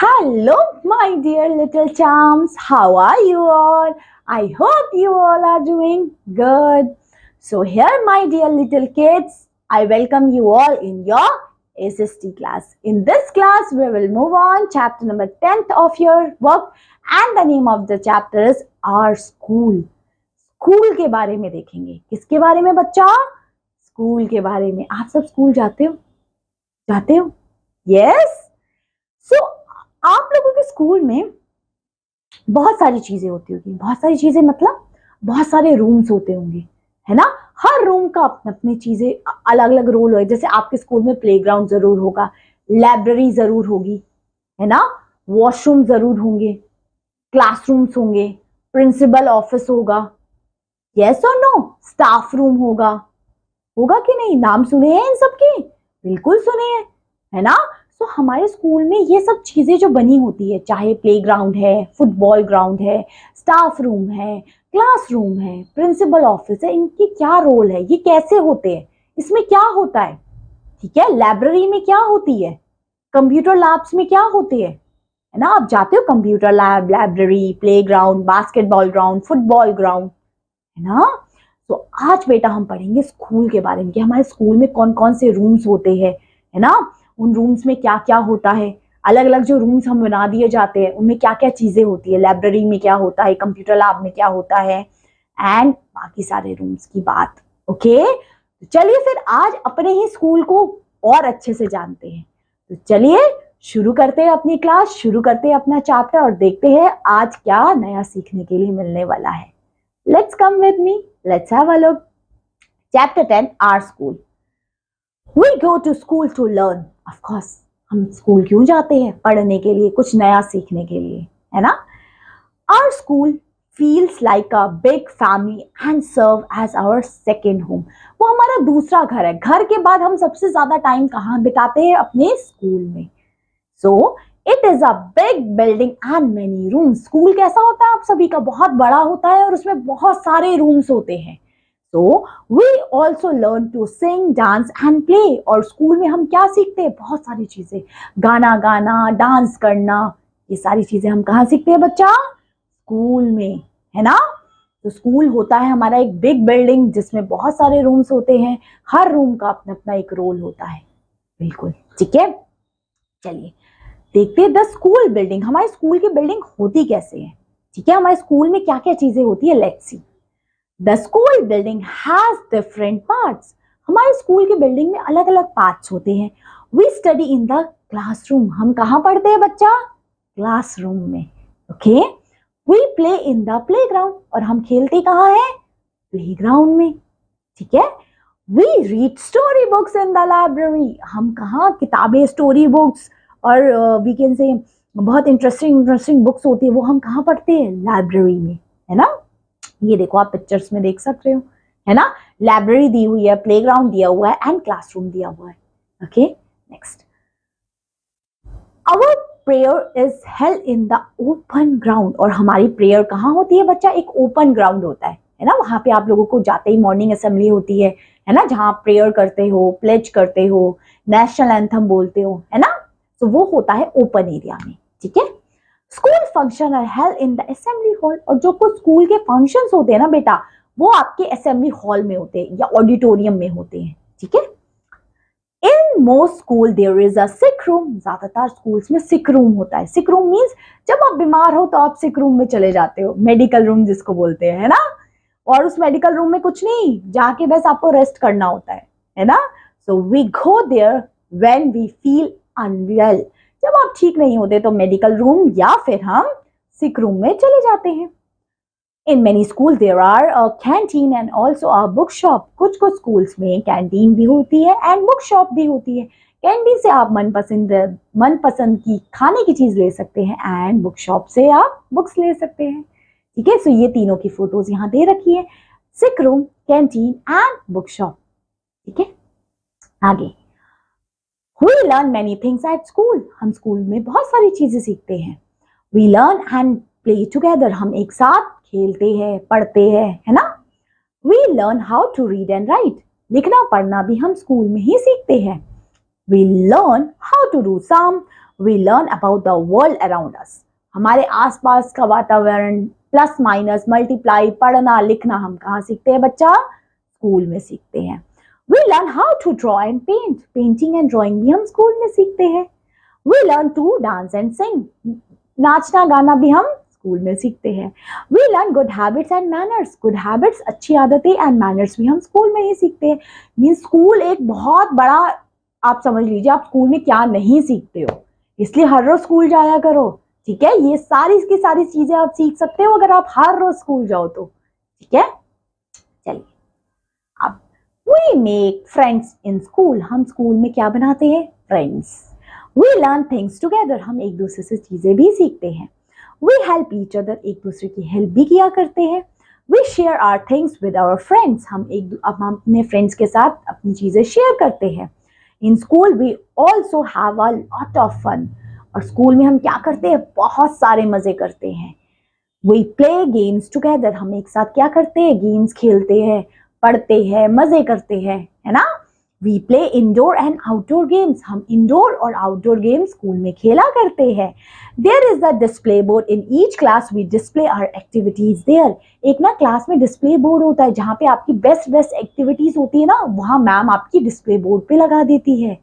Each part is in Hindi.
Hello, my dear little charms. How are you all? I hope you all are doing good. So, here, my dear little kids, I welcome you all in your SST class. In this class, we will move on chapter number 10th of your work, and the name of the chapter is Our School. School के बारे में देखेंगे. किसके बारे में बच्चा? स्कूल के बारे में. आप सब स्कूल जाते हो? Yes? So, आप लोगों के स्कूल में बहुत सारी चीजें होती होगी. बहुत सारी चीजें मतलब बहुत सारे रूम्स होते होंगे, है ना. हर रूम का अपनी चीजें अलग अलग रोल है. जैसे आपके स्कूल में प्लेग्राउंड जरूर होगा, लाइब्रेरी जरूर होगी, है ना, वॉशरूम जरूर होंगे, क्लासरूम्स होंगे, प्रिंसिपल ऑफिस होगा, यस और नो, स्टाफ रूम होगा कि नहीं. नाम सुने हैं इन सबके? बिल्कुल सुने हैं, है ना. तो हमारे स्कूल में ये सब चीजें जो बनी होती है, चाहे प्लेग्राउंड है, फुटबॉल ग्राउंड है, स्टाफ रूम है, क्लासरूम है, प्रिंसिपल ऑफिस है, इनकी क्या रोल है, ये कैसे होते हैं, इसमें क्या होता है, ठीक है. लाइब्रेरी में क्या होती है, कंप्यूटर लैब्स में क्या होती है ना. आप जाते हो computer lab, library, playground, basketball ground, football ground, है ना. तो आज बेटा हम पढ़ेंगे स्कूल के बारे में कि हमारे स्कूल में कौन कौन से रूम्स होते हैं, है ना. उन रूम्स में क्या क्या होता है, अलग अलग जो रूम्स हम बना दिए जाते हैं उनमें क्या क्या चीजें होती है, लाइब्रेरी में क्या होता है, कंप्यूटर लैब में क्या होता है, एंड बाकी सारे रूम्स की बात. ओके, तो चलिए फिर आज अपने ही स्कूल को और अच्छे से जानते हैं. तो चलिए शुरू करते हैं अपनी क्लास, शुरू करते हैं अपना चैप्टर और देखते हैं आज क्या नया सीखने के लिए मिलने वाला है. Let's come with me, let's have a look. Chapter 10, our school. We go to school to learn. Of course, हम स्कूल क्यों जाते हैं? पढ़ने के लिए, कुछ नया सीखने के लिए, है ना. Our school feels like a big family and serve as our second home. वो हमारा दूसरा घर है. घर के बाद हम सबसे ज्यादा टाइम कहाँ बिताते हैं? अपने स्कूल में. So, it is a big building and many rooms. School कैसा होता है? आप सभी का बहुत बड़ा होता है और उसमें बहुत सारे रूम्स होते हैं. So, we also learn to sing, dance and play. और स्कूल में हम क्या सीखते हैं? बहुत सारी चीजें. गाना गाना, डांस करना, ये सारी चीजें हम कहाँ सीखते हैं बच्चा? स्कूल में, है ना. तो स्कूल होता है हमारा एक बिग बिल्डिंग जिसमें बहुत सारे रूम्स होते हैं. हर रूम का अपना अपना एक रोल होता है. बिल्कुल ठीक है. चलिए देखते हैं द स्कूल बिल्डिंग. हमारे स्कूल की बिल्डिंग होती कैसे है, ठीक है. हमारे स्कूल में क्या क्या चीजें होती है, let's C. The school building has different parts. हमारे स्कूल की बिल्डिंग में अलग अलग पार्ट्स होते हैं. We study in the classroom. हम कहाँ पढ़ते हैं बच्चा? क्लासरूम में. Okay. We play in the playground. और हम खेलते कहाँ हैं? प्लेग्राउंड में. ठीक है. We read story books in the library. हम कहाँ किताबें, स्टोरी बुक्स और we can say बहुत इंटरेस्टिंग बुक्स होती है, वो हम कहाँ पढ़ते हैं? लाइब्रेरी में, है ना. ये देखो आप पिक्चर्स में देख सकते हो, है ना. लाइब्रेरी दी हुई है, प्लेग्राउंड दिया हुआ है एंड क्लासरूम दिया हुआ है. Okay, next. Our prayer is held in the open ground. और हमारी प्रेयर कहाँ होती है बच्चा? एक ओपन ग्राउंड होता है ना. वहां पे आप लोगों को जाते ही मॉर्निंग असेंबली होती है ना, जहाँ आप प्रेयर करते हो, प्लेज करते हो, नेशनल एंथम बोलते हो, है ना. तो वो होता है ओपन एरिया में. ठीक है. School function are held in the assembly hall. और जो कुछ स्कूल के फंक्शंस होते हैं ना बेटा, वो आपके असेंबली हॉल में होते हैं या ऑडिटोरियम में होते हैं. ठीक है. In most school there is a sick room. ज्यादातर स्कूल्स में सिक रूम होता है. सिक रूम मींस जब आप बीमार हो तो आप सिक रूम में चले जाते हो, मेडिकल रूम जिसको बोलते हैं, है ना. और उस मेडिकल रूम में कुछ नहीं, जाके बस आपको रेस्ट करना होता है ना. So we go there when we feel unwell. जब आप ठीक नहीं होते तो मेडिकल रूम या फिर हम सिक रूम में चले जाते हैं. In many school there are a canteen and also a book shop. कुछ कुछ स्कूल्स में कैंटीन भी होती है एंड बुक शॉप भी होती है. कैंटीन से आप मनपसंद की खाने की चीज ले सकते हैं एंड बुक शॉप से आप बुक्स ले सकते हैं. ठीक है. सो ये तीनों की फोटोज यहाँ दे रखी है, sick room, canteen and book shop. ठीक है. आगे. We learn many things at school. हम स्कूल में बहुत सारी चीजें सीखते हैं. We learn and play together. हम एक साथ खेलते हैं, पढ़ते हैं, है ना. We learn how to read and write. लिखना पढ़ना भी हम स्कूल में ही सीखते हैं. We learn how to do sum, We learn about the world around us. हमारे आसपास का वातावरण, प्लस माइनस मल्टीप्लाई, पढ़ना लिखना हम कहाँ सीखते हैं बच्चा? स्कूल में सीखते हैं. We learn how to draw and paint. Painting and drawing भी हम स्कूल में सीखते हैं. We learn to dance and sing. नाचना गाना भी हम स्कूल में सीखते हैं. We learn good habits and manners. Good habits अच्छी आदतें and manners भी हम स्कूल में ही सीखते हैं. मीन्स स्कूल एक बहुत बड़ा, आप समझ लीजिए आप स्कूल में क्या नहीं सीखते हो, इसलिए हर रोज स्कूल जाया करो. ठीक है, ये सारी की सारी चीजें आप सीख सकते हो अगर आप हर रोज स्कूल जाओ तो. ठीक है, चलिए अब We make friends in school. हम स्कूल में क्या बनाते हैं? Friends. We learn things together. हम एक दूसरे से चीजें भी सीखते हैं. We help each other. एक दूसरे की हेल्प भी किया करते हैं. We share our things with our friends. हम अपने फ्रेंड्स के साथ अपनी चीजें शेयर करते हैं. In school we also have a lot of fun. और स्कूल में हम क्या करते हैं? बहुत सारे मजे करते हैं. We play games together. हम एक साथ क्या करते हैं? गेम्स खेलते हैं, पढ़ते हैं, मजे करते हैं, है ना? We play indoor and outdoor games. हम इंडोर और आउटडोर गेम्स स्कूल में खेला करते हैं. There is a display board in each class. We display our activities there. एक ना क्लास में डिस्प्ले बोर्ड होता है जहाँ पे आपकी बेस्ट एक्टिविटीज होती है ना, वहाँ मैम आपकी डिस्प्ले बोर्ड पे लगा देती है.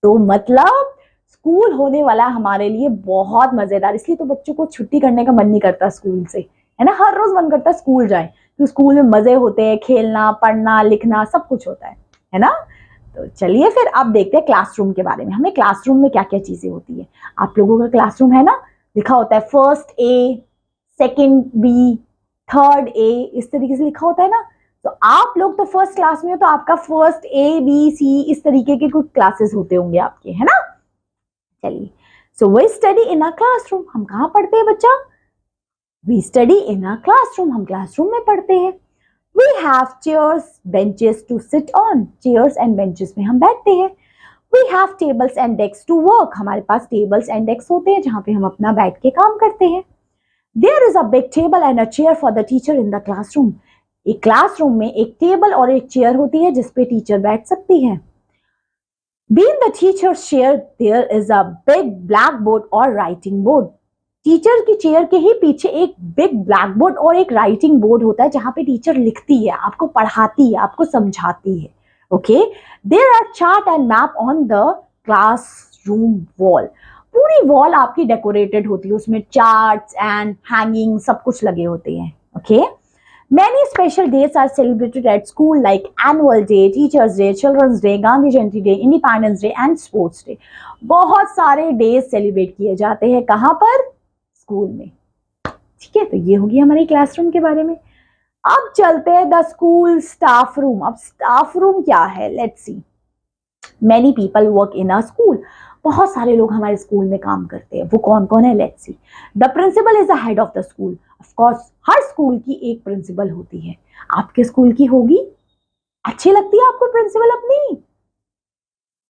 तो मतलब स्कूल होने वाला हमारे लिए बहुत मजेदार. इसलिए तो बच्चों को छुट्टी करने का मन नहीं करता स्कूल से, है ना? हर रोज मन करता है स्कूल जाए, क्योंकि स्कूल में मजे होते हैं, खेलना पढ़ना लिखना सब कुछ होता है ना? तो चलिए फिर अब देखते हैं क्लासरूम के बारे में. हमें क्लासरूम में क्या क्या चीजें होती है. आप लोगों का क्लासरूम है ना, लिखा होता है first A, second B, third A, इस तरीके से लिखा होता है ना. तो आप लोग तो फर्स्ट क्लास में हो, तो आपका फर्स्ट ए बी सी इस तरीके के कुछ क्लासेस होते होंगे आपके, है ना? चलिए, so we study in a classroom. हम कहाँ पढ़ते हैं बच्चा? We study in a classroom. हम क्लासरूम में पढ़ते हैं. We have chairs, benches to sit on. Chairs and benches में हम बैठते हैं. We have tables and desks to work. हमारे पास tables and desks होते हैं जहाँ पे हम अपना बैठ के काम करते हैं. There is a big table and a chair for the teacher in the classroom. एक क्लासरूम में एक टेबल और एक चेयर होती है जिसपे टीचर बैठ सकती है. Being the teacher's chair, there is a big blackboard or writing board. Teacher की चेयर के ही पीछे एक बिग ब्लैक बोर्ड और एक राइटिंग बोर्ड होता है जहां पे टीचर लिखती है, आपको पढ़ाती है, आपको समझाती है. Okay, there are chart and map on the classroom wall. पूरी वॉल आपकी डेकोरेटेड होती है, उसमें चार्ट्स एंड हैंगिंग सब कुछ लगे होते हैं. Okay, Many special days are celebrated at school like Annual Day, Teachers Day, Children's Day, Gandhi Jayanti Day, Independence Day and Sports Day. बहुत सारे डेज सेलिब्रेट किए जाते हैं. कहाँ पर? स्कूल में. ठीक है, तो ये होगी हमारे क्लासरूम के बारे में. अब चलते हैं द स्कूल स्टाफ रूम. अब स्टाफ रूम क्या है? Let's C. Many people work in a school. बहुत सारे लोग हमारे स्कूल में काम करते हैं. वो कौन कौन है? Let's see. The principal is the head of the school. Of course हर स्कूल की एक प्रिंसिपल होती है. आपके स्कूल की होगी? अच्छी लगती है आपको प्रिंसिपल अपनी?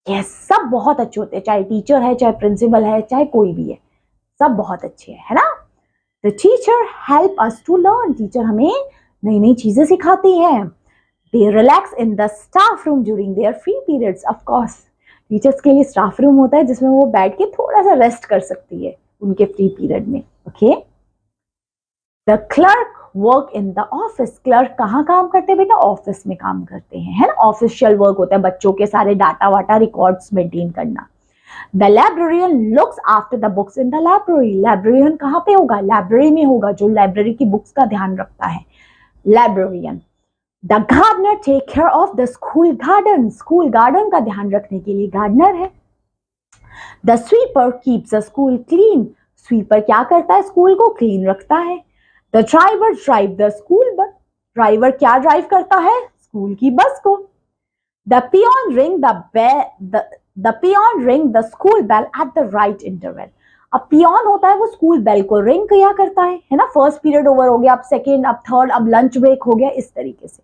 यस, सब बहुत अच्छे होते हैं, चाहे टीचर है, चाहे प्रिंसिपल है, चाहे कोई भी है, सब बहुत अच्छे हैं, है ना? The teacher help us to learn. Teacher हमें नई नई चीजें सिखाती हैं. They relax in the staff room during their free periods. Of course teachers के लिए स्टाफ रूम होता है जिसमें वो बैठ के थोड़ा सा रेस्ट कर सकती है उनके फ्री पीरियड में. Okay, the clerk work in the office. Clerk कहाँ काम करते हैं बेटा? ऑफिस में काम करते हैं, है ना? ऑफिशियल वर्क होता है, बच्चों के सारे डाटा वाटा रिकॉर्ड्स मेंटेन करना. The librarian looks after the books in the library. Librarian कहाँ पे होगा? लाइब्रेरी में होगा, जो लाइब्रेरी की बुक्स का ध्यान रखता है, librarian. The gardener take care of the school garden. School garden का ध्यान रखने के लिए गार्डनर है. The sweeper keeps the school clean. Sweeper क्या करता है? स्कूल को क्लीन रखता है. The driver drive the school bus. Driver क्या ड्राइव करता है? स्कूल की बस को. The peon ring the school bell at the right interval. अब पियोन होता है वो स्कूल बेल को रिंग किया करता है ना? फर्स्ट पीरियड ओवर हो गया, अब सेकेंड, अब थर्ड, अब लंच ब्रेक हो गया, इस तरीके से.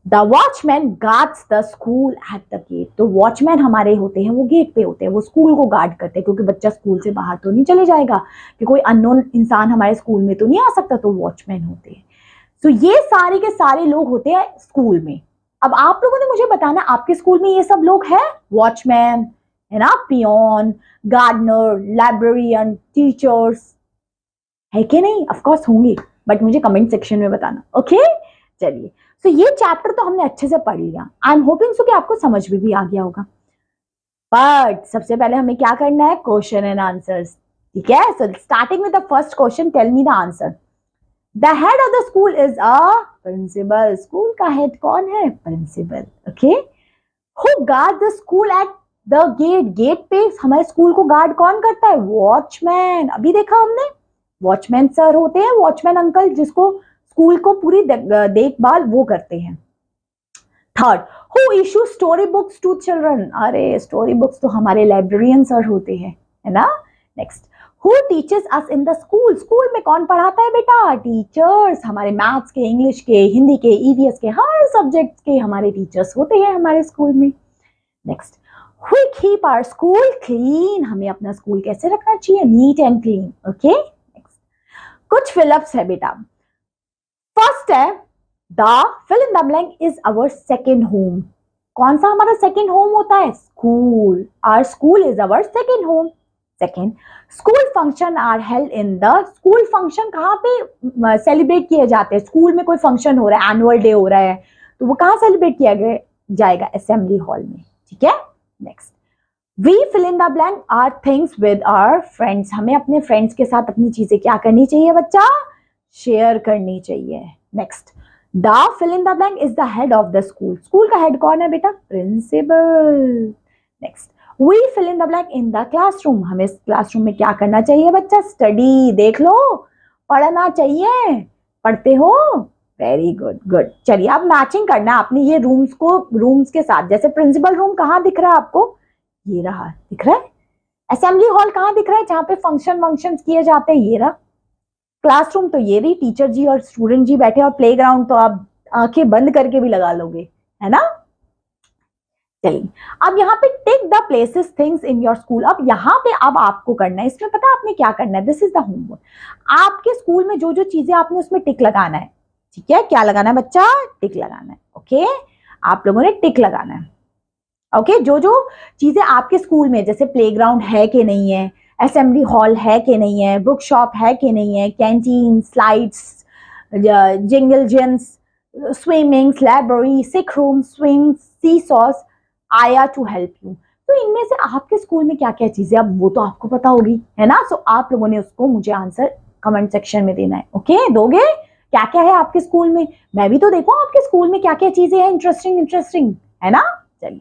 The watchman guards the school at the gate. तो वॉचमैन हमारे होते हैं, वो गेट पे होते हैं, वो स्कूल को गार्ड करते हैं, क्योंकि बच्चा स्कूल से बाहर तो नहीं चले जाएगा, कि कोई अननोन इंसान हमारे स्कूल में तो नहीं आ सकता, तो वॉचमैन होते हैं. तो ये सारे के सारे लोग होते हैं स्कूल में. अब आप लोगों ने मुझे बताना, आपके स्कूल में ये सब लोग हैं? वॉचमैन, है ना, पियोन, गार्डनर, लाइब्रेरियन, टीचर्स, है कि नहीं? ऑफ कोर्स होंगे, बट मुझे कमेंट सेक्शन में बताना, ओके? चलिए, तो ये चैप्टर तो हमने अच्छे से पढ़ लिया। आई एम होपिंग सो कि आपको समझ में भी आ गया होगा। बट सबसे पहले हमें क्या करना है? क्वेश्चन एंड आंसर्स, ठीक है? So starting with the first question, tell me the answer. The head of the school is a principal. School का हेड कौन है? Principal, okay? Who guard the school at the gate? Gate पे हमारे स्कूल को गार्ड कौन करता है? वॉचमैन। अभी देखा हमने, वॉचमैन सर होते हैं, वॉचमैन अंकल, जिसको स्कूल को पूरी देखभाल वो करते हैं। Third, who issue story books to children? अरे स्टोरी बुक्स तो हमारे लाइब्रेरियन सर होते हैं, है ना? Next, who teachers us in the school? School में कौन पढ़ाता है बेटा? टीचर्स। हमारे मैथ्स के, इंग्लिश के, हिंदी के, ईवीएस के, हर सब्जेक्ट के हमारे टीचर्स होते हैं हमारे स्कूल में। Next, we keep our school clean? हमें अपना स्कूल कैसे रखना चाहिए? Neat and clean, okay? Next, कुछ फिलअप्स है बेटा। फर्स्ट है, the fill in the blank is our second home. कौन सा हमारा सेकेंड होम होता है? School. Our school is our second home. Second, school function are held in the. School function कहाँ पे सेलिब्रेट किए जाते हैं? स्कूल में कोई फंक्शन हो रहा है, एनुअल डे हो रहा है, तो वो कहाँ सेलिब्रेट किया जाएगा? असेंबली हॉल में, ठीक है? Next, we fill in the blank are things with our friends. हमें अपने फ्रेंड्स के साथ अपनी चीजें क्या करनी चाहिए बच्चा? शेयर करनी चाहिए। Next, the fill in the blank is the head of the school. School का हेड कौन है बेटा? Principal. Next, we fill in the blank in the classroom. हमें क्लासरूम में क्या करना चाहिए बच्चा? स्टडी। देख लो, पढ़ना चाहिए। पढ़ते हो? Very good, good. चलिए, अब मैचिंग करना है आपने ये रूम्स को रूम्स के साथ। जैसे प्रिंसिपल रूम कहाँ दिख रहा है आपको? ये रहा, दिख रहा है? असेंबली हॉल कहाँ दिख रहा है? जहां पे फंक्शन किए जाते हैं, ये रहा। क्लासरूम तो ये रही, टीचर जी और स्टूडेंट जी बैठे, और प्लेग्राउंड तो आप आंखें बंद करके भी लगा लोगे, है ना? चलिए, अब यहाँ पे tick the places things in your school. अब यहाँ पे अब आपको करना है, इसमें पता है आपने क्या करना है? This is the homework. आपके स्कूल में जो जो चीजें आपने उसमें टिक लगाना है, ठीक है? क्या लगाना है बच्चा? टिक लगाना है, ओके? आप लोगों ने टिक लगाना है, ओके? जो जो चीजें आपके स्कूल में, जैसे प्लेग्राउंड है कि नहीं है, असेंबली हॉल है कि नहीं है, बुक शॉप है कि नहीं है, canteen, slides, jungle gyms, swimming, library, sick room, swing, seesaw, आया टू हेल्प यू। तो इनमें से आपके स्कूल में क्या क्या चीजें, अब वो तो आपको पता होगी, है ना? सो आप लोगों ने उसको मुझे आंसर कमेंट सेक्शन में देना है, ओके? दोगे? क्या क्या है आपके स्कूल में? मैं भी तो देखूं आपके स्कूल में क्या क्या चीजें हैं इंटरेस्टिंग इंटरेस्टिंग, है ना? चलिए,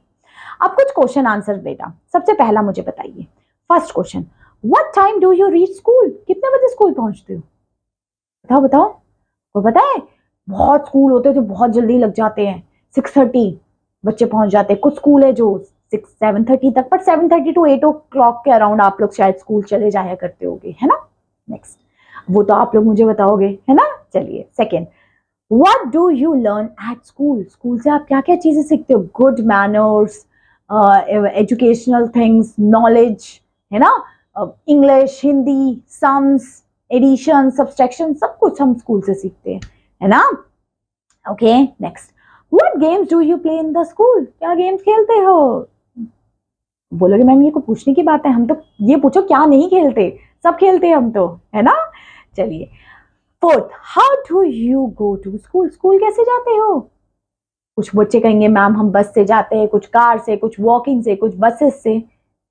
अब कुछ क्वेश्चन आंसर बेटा। सबसे पहला मुझे बताइए, first question, what time do you reach school? कितने बजे स्कूल पहुंचते हो? बताओ बताओ, को पता है? बहुत स्कूल होते हैं जो बहुत जल्दी लग जाते हैं, 6:30 बच्चे पहुंच जाते हैं। कुछ स्कूल है जो 7:30 तक, पर 7:30 to 8 o'clock के अराउंड आप लोग शायद स्कूल चले जाया करते होगे, है ना? नेक्स्ट, वो तो आप लोग मुझे बताओगे, है ना? चलिए, second, What do you learn at school? स्कूल से आप क्या क्या चीजें सीखते हो? Good manners, educational things, knowledge, है ना? English, Hindi, sums, addition, subtraction, सब कुछ हम स्कूल से सीखते हैं, है ना? Okay, next, what games do you play in the school? क्या गेम्स खेलते हो? बोलोगे मैम ये को पूछने की बात है, हम तो ये पूछो क्या नहीं खेलते, सब खेलते हैं हम तो, है ना? चलिए, fourth, how do you go to school? School कैसे जाते हो? कुछ बच्चे कहेंगे मैम हम बस से जाते हैं, कुछ कार से, कुछ वॉकिंग से, कुछ बसेस से।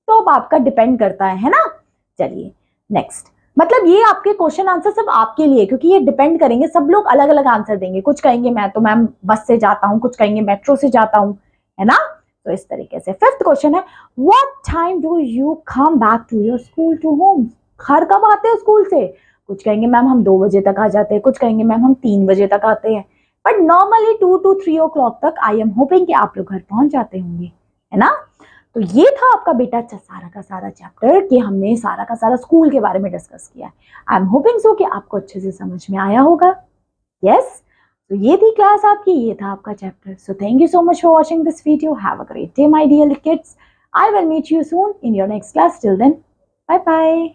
तो अब आपका डिपेंड करता है ना? चलिए, नेक्स्ट, मतलब ये आपके क्वेश्चन आंसर सब आपके लिए, क्योंकि ये डिपेंड करेंगे, सब लोग अलग अलग आंसर देंगे। कुछ कहेंगे मैं तो मैम बस से जाता हूँ, कुछ कहेंगे मेट्रो से जाता हूँ, है ना? तो इस तरीके से। फिफ्थ क्वेश्चन है, what time do you come back to your school to home? घर कब आते हो स्कूल से? कुछ कहेंगे मैम हम 2 बजे तक आ जाते हैं, कुछ कहेंगे मैम हम 3 बजे तक आते हैं, बट नॉर्मली 2 to 3 o'clock तक आई एम होपिंग कि आप लोग घर पहुंच जाते होंगे, है ना? तो ये था आपका बेटा सारा का सारा चैप्टर, कि हमने सारा का सारा स्कूल के बारे में डिस्कस किया है। आई एम होपिंग सो कि आपको अच्छे से समझ में आया होगा। यस, तो ये थी क्लास आपकी, ये था आपका chapter. So thank you so much for watching this video. Have a great day my dear kids. I will meet you soon in your next class. Till then, bye bye.